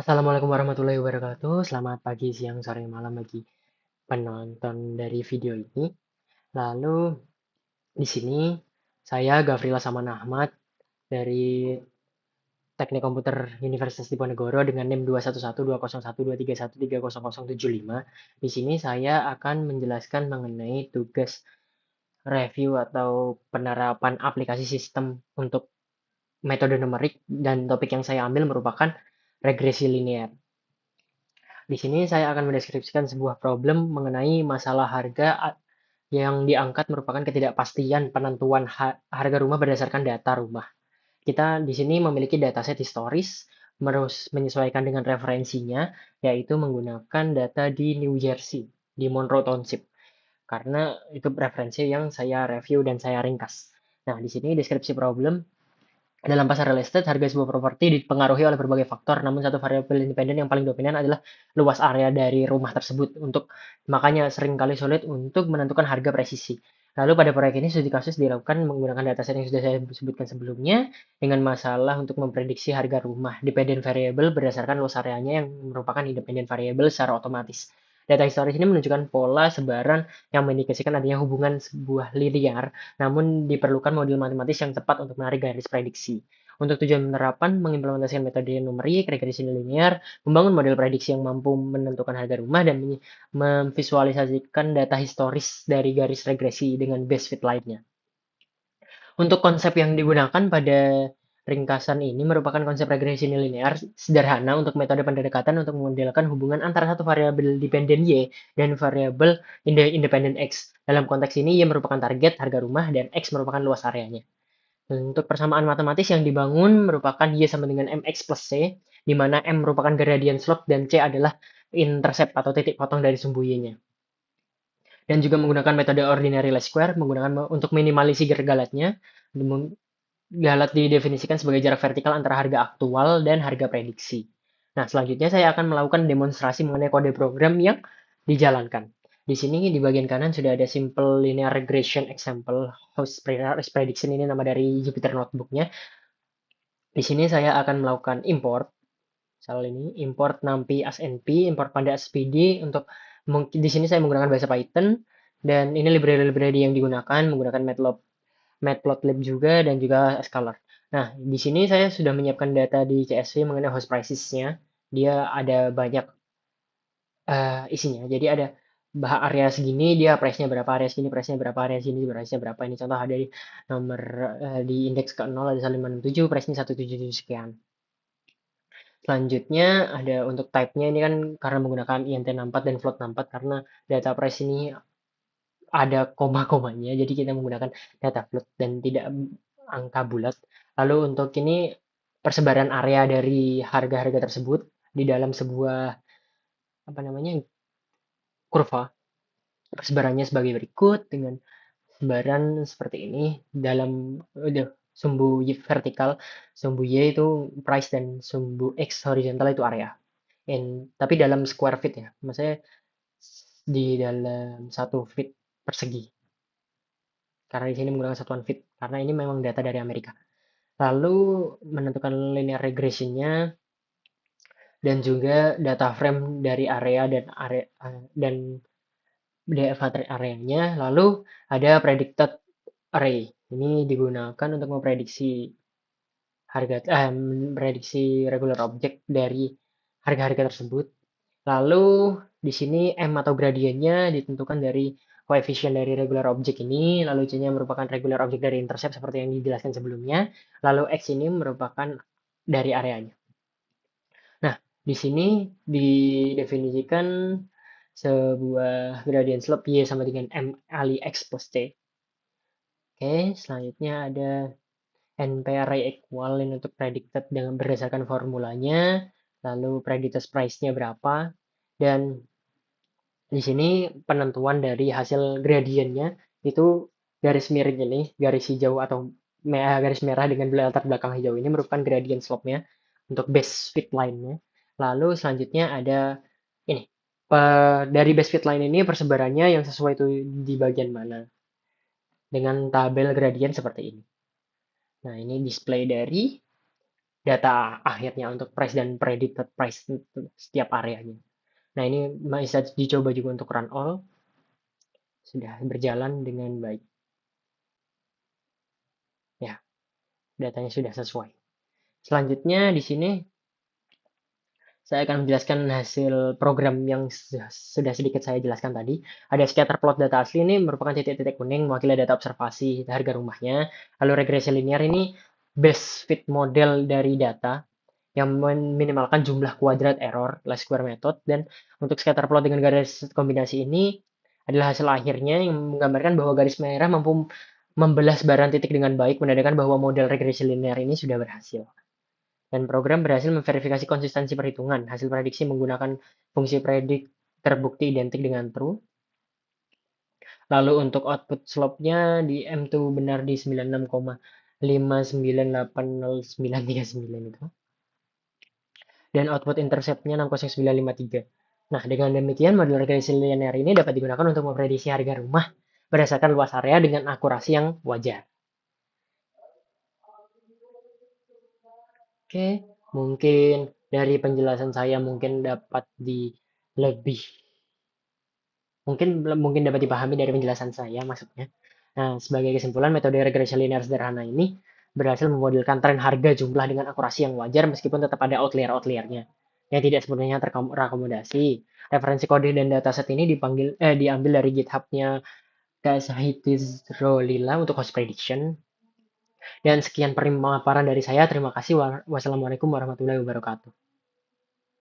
Assalamualaikum warahmatullahi wabarakatuh. Selamat pagi, siang, sore, malam bagi penonton dari video ini. Lalu di sini saya Gafrila Saman Ahmad dari Teknik Komputer Universitas Diponegoro dengan NIM 21120120123130075. Di sini saya akan menjelaskan mengenai tugas review atau penerapan aplikasi sistem untuk metode numerik, dan topik yang saya ambil merupakan regresi linear. Di sini saya akan mendeskripsikan sebuah problem mengenai masalah harga yang diangkat merupakan ketidakpastian penentuan harga rumah berdasarkan data rumah. Kita di sini memiliki dataset historis, terus menyesuaikan dengan referensinya, yaitu menggunakan data di New Jersey, di Monroe Township, karena itu referensi yang saya review dan saya ringkas. Nah, di sini deskripsi problem. Dalam pasar real estate, harga sebuah properti dipengaruhi oleh berbagai faktor, namun satu variabel independen yang paling dominan adalah luas area dari rumah tersebut. Makanya seringkali sulit untuk menentukan harga presisi. Lalu pada proyek ini studi kasus dilakukan menggunakan dataset yang sudah saya sebutkan sebelumnya dengan masalah untuk memprediksi harga rumah dependent variable berdasarkan luas areanya yang merupakan independent variable secara otomatis. Data historis ini menunjukkan pola sebaran yang mengindikasikan adanya hubungan sebuah linear, namun diperlukan modul matematis yang tepat untuk menarik garis prediksi. Untuk tujuan penerapan, mengimplementasikan metode numerik, regresi linear, membangun model prediksi yang mampu menentukan harga rumah, dan memvisualisasikan data historis dari garis regresi dengan base fit lainnya. Untuk konsep yang digunakan pada ringkasan ini merupakan konsep regresi linear sederhana untuk metode pendekatan untuk memodelkan hubungan antara satu variabel dependen Y dan variabel independen X. Dalam konteks ini, Y merupakan target harga rumah dan X merupakan luas areanya. Untuk persamaan matematis yang dibangun merupakan Y sama dengan MX plus C, di mana M merupakan gradient slope dan C adalah intercept atau titik potong dari sumbu Y-nya. Dan juga menggunakan metode ordinary least square menggunakan untuk minimalisir galatnya. Galat didefinisikan sebagai jarak vertikal antara harga aktual dan harga prediksi. Nah, selanjutnya saya akan melakukan demonstrasi mengenai kode program yang dijalankan. Di sini di bagian kanan sudah ada simple linear regression example house prediction, ini nama dari Jupyter Notebook-nya. Di sini saya akan melakukan import. Misal ini import numpy as np, import panda as pd. Untuk di sini saya menggunakan bahasa Python, dan ini library-library yang digunakan menggunakan Matplotlib juga, dan juga Scholar. Nah, di sini saya sudah menyiapkan data di CSV mengenai house prices-nya. Dia ada banyak isinya. Jadi ada area segini dia price-nya berapa, area segini price-nya berapa, area segini price-nya berapa. Ini contoh ada di nomor di indeks ke 0 ada 567, price-nya 177 sekian. Selanjutnya ada untuk type-nya, ini kan karena menggunakan int64 dan float64, karena data price ini ada koma-komanya, jadi kita menggunakan data float dan tidak angka bulat. Lalu untuk ini persebaran area dari harga-harga tersebut di dalam sebuah apa namanya kurva. Persebarannya sebagai berikut dengan sebaran seperti ini dalam sumbu Y vertikal, sumbu Y itu price, dan sumbu X horizontal itu area. Tapi dalam square feet ya, maksudnya di dalam satu feet persegi. Karena di sini menggunakan satuan feet, karena ini memang data dari Amerika. Lalu menentukan linear regression-nya dan juga data frame dari area dan DF areanya. Lalu ada predicted array. Ini digunakan untuk memprediksi regular object dari harga-harga tersebut. Lalu di sini M atau gradiennya ditentukan dari koefisien dari regular object ini, lalu C-nya merupakan regular object dari intercept seperti yang dijelaskan sebelumnya, lalu X ini merupakan dari areanya. Nah, di sini didefinisikan sebuah gradient slope Y sama dengan M kali X plus T. Oke, selanjutnya ada NP array equal untuk predicted dengan berdasarkan formulanya, lalu predicted price-nya berapa, dan di sini penentuan dari hasil gradiennya itu garis miring ini, garis hijau atau garis merah dengan latar belakang hijau ini merupakan gradient slope-nya untuk base fit line-nya. Lalu selanjutnya ada ini. Dari base fit line ini persebarannya yang sesuai itu di bagian mana. Dengan tabel gradient seperti ini. Nah, ini display dari data akhirnya untuk price dan predicted price setiap areanya. Nah, ini bisa dicoba juga untuk run all, sudah berjalan dengan baik. Ya, datanya sudah sesuai. Selanjutnya di sini saya akan menjelaskan hasil program yang sudah sedikit saya jelaskan tadi. Ada scatter plot data asli ini merupakan titik-titik kuning mewakili data observasi harga rumahnya. Lalu regresi linear ini best fit model dari data yang meminimalkan jumlah kuadrat error, least square method, dan untuk scatter plot dengan garis kombinasi ini adalah hasil akhirnya yang menggambarkan bahwa garis merah mampu membelah sebaran titik dengan baik, menandakan bahwa model regresi linear ini sudah berhasil. Dan program berhasil memverifikasi konsistensi perhitungan. Hasil prediksi menggunakan fungsi predik terbukti identik dengan true. Lalu untuk output slope-nya di M2 benar di 96,5980939 itu. Dan output intercept-nya 60953. Nah, dengan demikian model regresi linear ini dapat digunakan untuk memprediksi harga rumah berdasarkan luas area dengan akurasi yang wajar. Oke, mungkin dari penjelasan saya mungkin dapat di lebih mungkin mungkin dapat dipahami dari penjelasan saya maksudnya. Nah, sebagai kesimpulan, metode regresi linear sederhana ini berhasil memodelkan tren harga jumlah dengan akurasi yang wajar meskipun tetap ada outlier-outliernya yang tidak sepenuhnya terakomodasi. Referensi kode dan dataset ini diambil dari GitHub-nya Kak Sahitis Rolila untuk host prediction. Dan sekian pemaparan dari saya. Terima kasih. Wassalamualaikum warahmatullahi wabarakatuh.